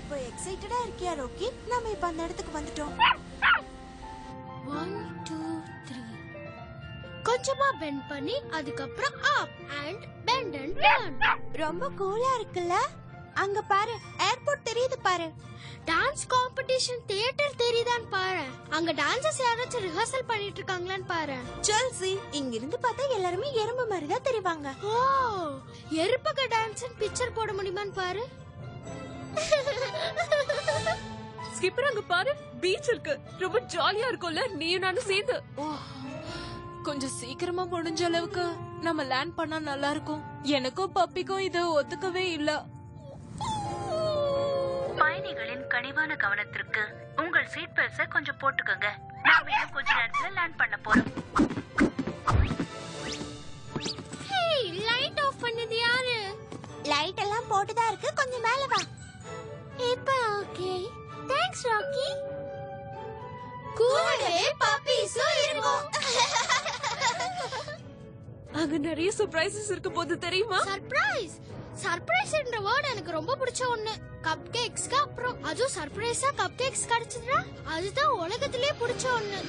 இப்போ எக்ஸைட்டடா இருக்கியா ரோக்கி? நாம இப்ப அந்த இடத்துக்கு வந்துட்டோம். 1 2 3 கொஞ்சமா பெண்ட் பண்ணி அதுக்கப்புறம் up and bend and turn. ரொம்ப கூலா இருக்குல்ல? அங்க பாரு, ஏர்போர்ட் தெரியுது பாரு. டான்ஸ் காம்படிஷன் தியேட்டர் தெரியுதான்னு பாரு. அங்க டான்சர்ஸ் யாராச்சும் ரிஹர்சல் பண்ணிட்டு இருக்காங்களான்னு பாரு. செல்சி, இங்க இருந்து பார்த்தா எல்லாரும் எறும்பு மாதிரி தான் தெரிவாங்க. ஓ, எருப்பக டான்ஸ் பிக்சர் போட முடியுமான்னு பாரு. ஸ்கிப்பர் அங்க பாரு, பீச் இருக்கு. ரொம்ப ஜாலியா இருக்கும்ல நீயும் நானும் சேர்ந்து. கொஞ்சம் சீக்கிரமா முடிஞ்ச அளவுக்கு நம்ம லேண்ட் பண்ணா நல்லா இருக்கும். எனக்கும் பப்பிக்கும் இது ஒத்துக்கவே இல்ல. பயணிகளின் கனிவான கவனத்திற்கு உங்கள் சீட் பெல்ட்ஸை கொஞ்சம் போட்டுக்கோங்க. நாம இன்னும் கொஞ்ச நேரத்துல லேண்ட் பண்ண போறோம். ஹேய், லைட் ஆஃப் பண்ணது யாரு? லைட் எல்லாம் போட்டுதான் இருக்கு, கொஞ்சம் மேல வா. இப்ப ஓகே. தேங்க்ஸ் ராக்கி. கூடவே பப்பீஸும் இருக்கும். அங்க நிறைய சர்ப்ரைசஸ் இருக்க போது தெரியுமா? சர்ப்ரைஸ். சர்ப்ரைஸ்ன்ற வேர்ட் எனக்கு ரொம்ப பிடிச்ச ஒண்ணு. கப் கேக்ஸ்க்கு அப்புறம் அதுவும் சர்ப்ரைஸா கப் கேக்ஸ் கிடைச்சதுடா. அதுதான் உலகத்திலே பிடிச்ச ஒண்ணு.